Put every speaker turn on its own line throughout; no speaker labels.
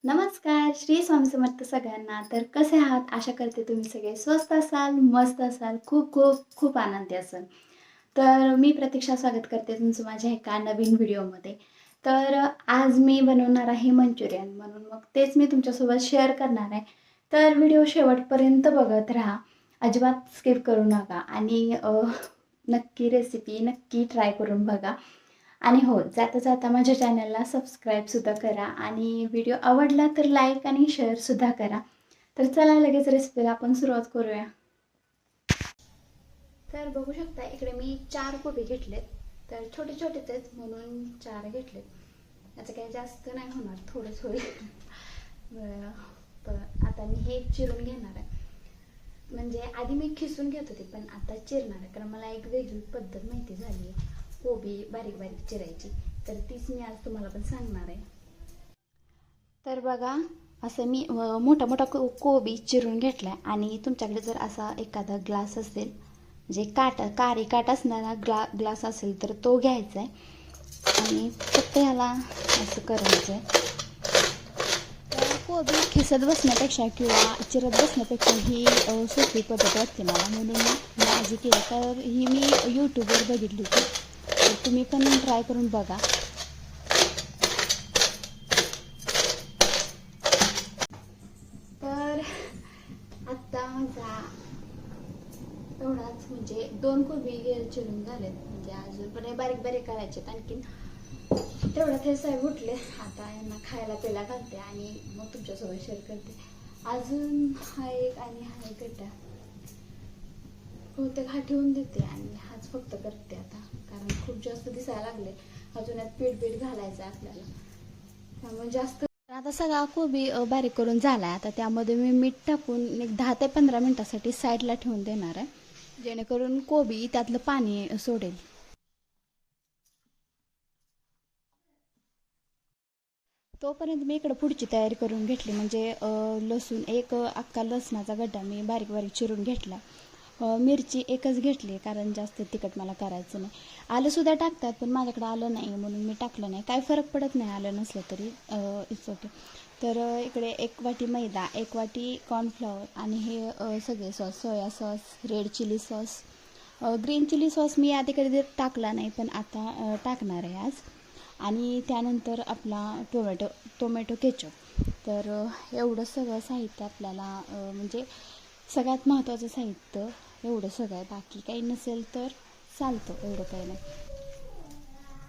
नमस्कार, श्री स्वामी समर्थ सगळ्यांना. तर कसे आहात? आशा करते तुम्ही सगळे स्वस्त असाल, मस्त असाल, खूप खूप खूप आनंदी असाल. तर मी प्रतीक्षा स्वागत करते तुमचं माझ्या एका नवीन व्हिडिओमध्ये. तर आज मी बनवणार आहे मंचुरियन, म्हणून मग तेच मी तुमच्यासोबत शेअर करणार आहे. तर व्हिडिओ शेवटपर्यंत बघत राहा, अजिबात स्किप करू नका आणि नक्की रेसिपी नक्की ट्राय करून बघा. आणि हो, जाता जाता माझ्या चॅनलला सबस्क्राईबसुद्धा करा आणि व्हिडिओ आवडला तर लाईक आणि शेअरसुद्धा करा. तर चला लगेच रेसिपीला आपण सुरुवात करूया. तर बघू शकता इकडे मी 4 कोबी घेतलेत. तर छोटे छोटेच आहेत म्हणून 4 घेतलेत. याचं काही जास्त नाही होणार, थोडंच होईल. तर आता मी हे चिरून घेणार आहे. म्हणजे आधी मी खिसून घेत होते पण आता चिरणार आहे, कारण मला एक वेगळी पद्धत माहिती झाली आहे कोबी बारीक बारीक चिरायची. तर तीच मी आज तुम्हाला पण सांगणार आहे. तर बघा, असं मी मोठा मोठा कोबी चिरून घेतला आहे. आणि तुमच्याकडे जर असा एखादा ग्लास असेल, म्हणजे कारी काट असणारा ग्लास असेल तर तो घ्यायचा आहे आणि फक्त ह्याला असं करायचं आहे. तर कोबी खिसत बसण्यापेक्षा किंवा चिरत बसण्यापेक्षा ही सोपी पद्धत वाटते मला, म्हणून मी माझी केली. तर ही मी यूट्यूबवर बघितली होती, तर तुम्ही पण ट्राय करून बघा. तर आत्ता माझा एवढाच, म्हणजे 2 कोबी चिरून झालेत. म्हणजे अजून पण बारीक बारीक करायचे आणखीन. तेवढ्यात हे साहेब उठले. आता यांना खायला प्यायला घालते आणि मग तुमच्यासोबत शेअर करते. अजून हा एक आणि हा एक गड्डा बहुतेक हा ठेवून देते आणि हाच फक्त करते आता, कारण खूप जास्त दिसायला लागले. अजून यात पीठ घालायचं आहे आपल्याला, त्यामुळे जास्त. आता सगळा कोबी बारीक करून झाला आहे. आता त्यामध्ये मी मीठ टाकून एक 10 ते 15 मिनटासाठी साईडला ठेवून देणार आहे, जेणेकरून कोबी त्यातलं पाणी सोडेल. तोपर्यंत मी इकडं पुढची तयारी करून घेतली. म्हणजे लसूण एक अख्खा लसणाचा गड्डा मी बारीक बारीक चिरून घेतला. मिरची एकच घेतली, कारण जास्त तिखट मला करायचं नाही. आलंसुद्धा टाकतात पण माझ्याकडे आलं नाही म्हणून मी टाकलं नाही. काय फरक पडत नाही आलं नसलं तरी, इट्स ओके. तर इकडे 1 वाटी मैदा, 1 वाटी कॉर्नफ्लॉवर आणि हे सगळे sauce, soya sauce, red chilli sauce, green chilli sauce मी आधी कधी टाकला नाही पण आता टाकणार आहे आज. आणि त्यानंतर आपला टोमॅटो केचप. तर एवढं सगळं साहित्य आपल्याला, म्हणजे सगळ्यात महत्त्वाचं साहित्य एवढं सगळं आहे. बाकी काही नसेल तर चालतं, एवढं काही नाही.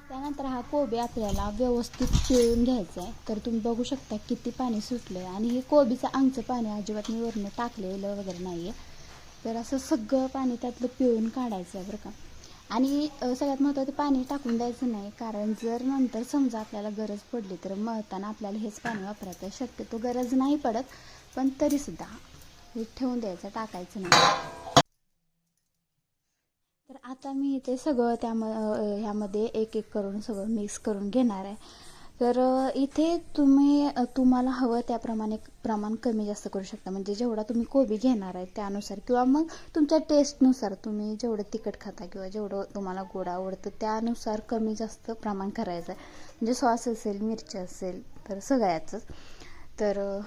त्यानंतर हा कोबी आपल्याला व्यवस्थित पिळून घ्यायचा आहे. तर तुम्ही बघू शकता किती पाणी सुटलं आहे. आणि हे कोबीचं अंगचं पाणी अजिबात मी वरून टाकलेलं वगैरे नाही आहे. तर असं सगळं पाणी त्यातलं पिळून काढायचं आहे बरं का. आणि सगळ्यात महत्त्वाचं पाणी टाकून द्यायचं नाही, कारण जर नंतर समजा आपल्याला गरज पडली तर मळताना आपल्याला हेच पाणी वापरायचं. शक्यतो गरज नाही पडत, पण तरीसुद्धा हे ठेवून द्यायचं, टाकायचं नाही. तर आता मी ते सगळं ह्यामध्ये एक एक करून सगळं मिक्स करून घेणार आहे. तर इथे तुम्हाला हवं त्याप्रमाणे प्रमाण कमी जास्त करू शकता. म्हणजे जेवढा तुम्ही कोबी घेणार आहे त्यानुसार, किंवा मग तुमच्या टेस्टनुसार, तुम्ही जेवढं तिखट खाता किंवा जेवढं तुम्हाला गोड आवडतं त्यानुसार कमी जास्त प्रमाण करायचं आहे. म्हणजे सॉस असेल, मिरची असेल, तर सगळ्याचंच. तर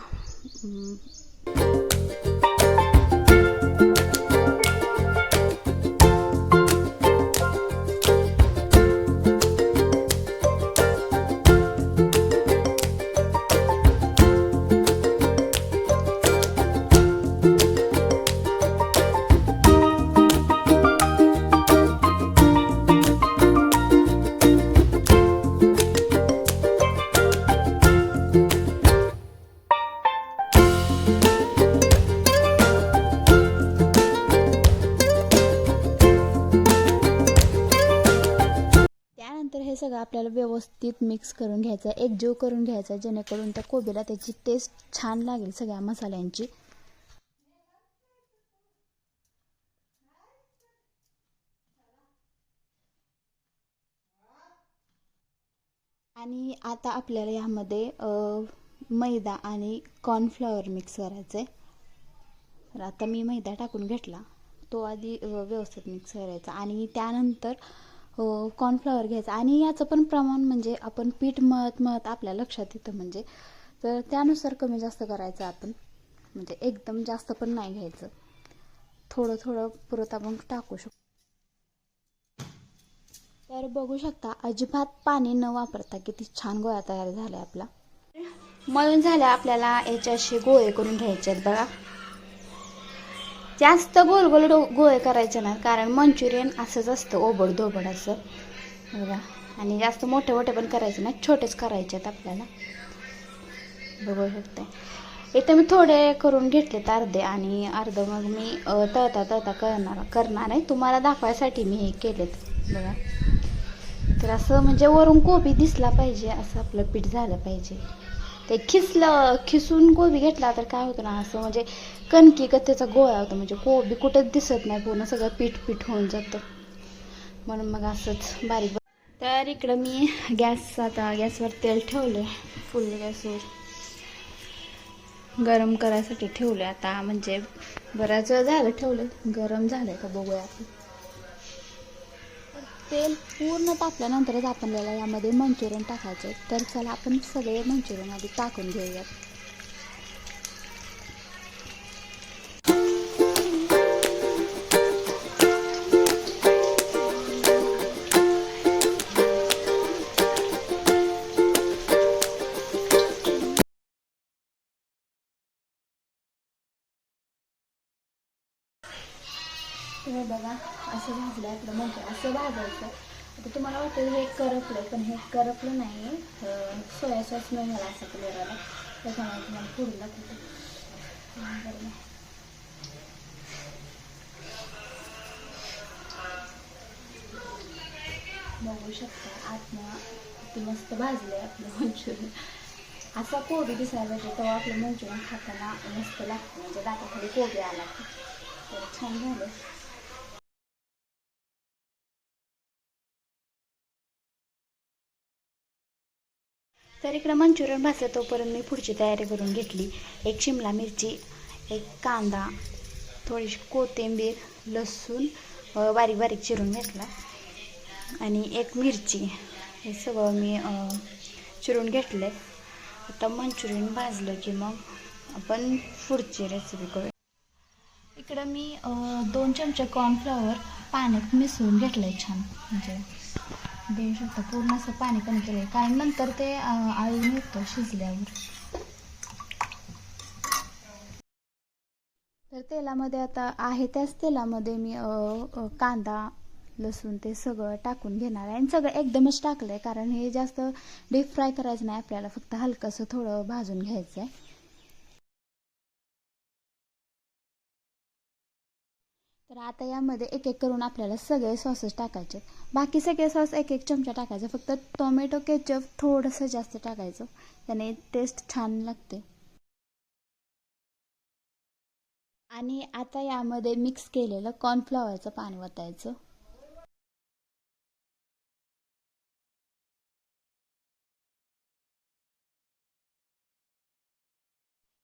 त्यानंतर हे सगळं आपल्याला व्यवस्थित मिक्स करून घ्यायचं आहे, एकजीव करून घ्यायचं आहे, जेणेकरून त्या कोबीला त्याची टेस्ट छान लागेल सगळ्या मसाल्यांची. आणि आता आपल्याला यामध्ये मैदा आणि कॉर्नफ्लॉवर मिक्स करायचं आहे. तर आता मी मैदा टाकून घेतला, तो आधी व्यवस्थित मिक्स करायचा आणि त्यानंतर कॉर्नफ्लॉवर घ्यायचा. आणि याचं पण प्रमाण म्हणजे आपण पीठ मळत मळत आपल्या लक्षात येतं, म्हणजे तर त्यानुसार कमी जास्त करायचं आपण, म्हणजे एकदम जास्त पण नाही घ्यायचं, थोडं थोडं पुरत आपण टाकू शकतो. तर बघू शकता अजिबात पाणी न वापरता किती छान गोळा तयार झाला आपला. मळून झाल्या आपल्याला याचे असे गोळे करून घ्यायचे आहेत बघा. जास्त गोल गोल गोळे करायचे ना, कारण मंचुरियन असंच असतं ओबड धोबड असं बघा. आणि जास्त मोठे मोठे पण करायचे ना, छोटेच करायचे आहेत आपल्याला. बघू शकते इथे मी थोडे करून घेतलेत अर्धे, आणि अर्ध मग मी तळता तळता करणार आहे तुम्हाला दाखवायसाठी मी हे केलेत बघा. तर असं म्हणजे वरून कोबी दिसला पाहिजे असं आपलं पीठ झालं पाहिजे. ते खिसून कोबी घेतला तर काय होतं ना, असं म्हणजे कणकी त्याचा गोळा होतो, म्हणजे कोबी कुठंच दिसत नाही, पूर्ण सगळं पीठ पीठ होऊन जातं. म्हणून मग असंच बारीक. तर इकडं मी आता गॅसवर तेल ठेवलं, फुल गॅसवर गरम करायसाठी ठेवलं. आता म्हणजे बराच वेळ झालं ठेवलं, गरम झालंय का बघूया आपण. तेल पूर्ण टाकल्यानंतरच आपल्याला यामध्ये मंचुरियन टाकायचे. तर चला आपण सगळे मंचुरियन आधी टाकून घेऊयात. तुम्ही बघा असं भाजलं आपलं मंचुरियन, असं भाजायचं. आता तुम्हाला वाटेल हे करपलं, पण हे करपलं नाही, सोया सॉस मिळाला असा कलर आला, त्याच्यामुळे तुम्हाला पुढे दाखवते. बघू शकता आतनं किती मस्त भाजलंय आपलं मंचुरियन. असा कोबी दिसायला पाहिजे तेव्हा आपलं मंचुरियन खाताना मस्त लागतं, म्हणजे दाताखाली कोबी आला तर छान झालं. तर इकडं मंचुरियन भाजलं तोपर्यंत मी पुढची तयारी करून घेतली. एक शिमला मिरची, एक कांदा, थोडीशी कोथिंबीर, लसूण बारीक बारीक चिरून घेतला, आणि एक मिरची, हे सगळं मी चिरून घेतलं. आता मंचुरियन भाजलं की मग आपण पुढची रेसिपी करूया. इकडं मी 2 चमचे कॉर्नफ्लॉवर पाण्यात मिसळून घेतलं आहे छान, म्हणजे देऊ शकता पूर्ण असं पाणी कमी केलं आहे, कारण नंतर ते आळून येतं शिजल्यावर. तर तेलामध्ये आता आहे त्याच तेलामध्ये मी कांदा लसूण ते सगळं टाकून घेणार आहे, आणि सगळं एकदमच टाकलं आहे, कारण हे जास्त डीप फ्राय करायचं नाही आपल्याला, फक्त हलकंसं थोडं भाजून घ्यायचं आहे. तर आता यामध्ये एक एक करून आपल्याला सगळे सॉसेस टाकायचे. बाकी सगळे सॉस एक एक चमचा टाकायचा, फक्त टोमॅटो केचप थोडंसं जास्त टाकायचं, त्याने टेस्ट छान लागते. आणि आता यामध्ये मिक्स केलेलं कॉर्नफ्लॉवरचं पाणी ओतायचं.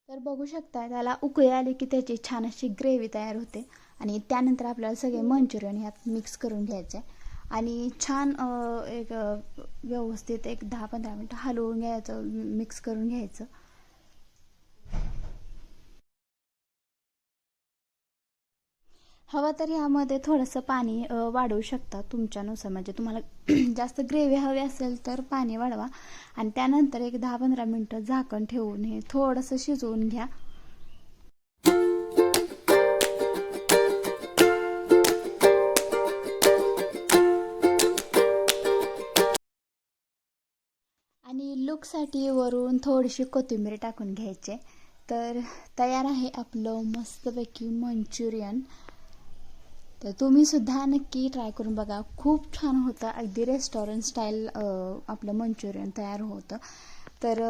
तर बघू शकता त्याला उकळी आली की त्याची छान अशी ग्रेव्ही तयार होते, आणि त्यानंतर आपल्याला सगळे मंचुरियन ह्यात मिक्स करून घ्यायचे, आणि छान एक व्यवस्थित एक 10-15 मिनटं हलवून घ्यायचं, मिक्स करून घ्यायचं. हवं तर यामध्ये थोडंसं पाणी वाढवू शकता तुमच्यानुसार, म्हणजे तुम्हाला जास्त ग्रेव्ही हवी असेल तर पाणी वाढवा, आणि त्यानंतर एक 10-15 मिनटं झाकण ठेवून हे थोडंसं शिजवून घ्या. आणि लुकसाठी वरून थोडीशी कोथिंबीर टाकून घ्यायचे. तर तयार आहे आपलं मस्तपैकी मंचुरियन. तर तुम्ही सुद्धा नक्की ट्राय करून बघा, खूप छान होतं, अगदी रेस्टॉरंट स्टाईल आपलं मंचुरियन तयार होतं. तर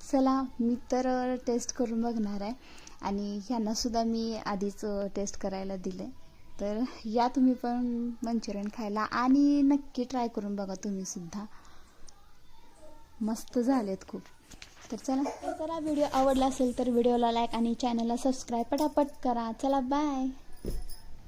चला मी तर टेस्ट करून बघणार आहे, आणि ह्यांनासुद्धा मी आधीच टेस्ट करायला दिले. तर या तुम्ही पण मंचुरियन खायला, आणि नक्की ट्राय करून बघा तुम्हीसुद्धा. मस्त झालेत खूप. तर चला व्हिडिओ आवडला असेल तर व्हिडिओला लाईक आणि चॅनलला सबस्क्राईब पटापट करा. चला बाय.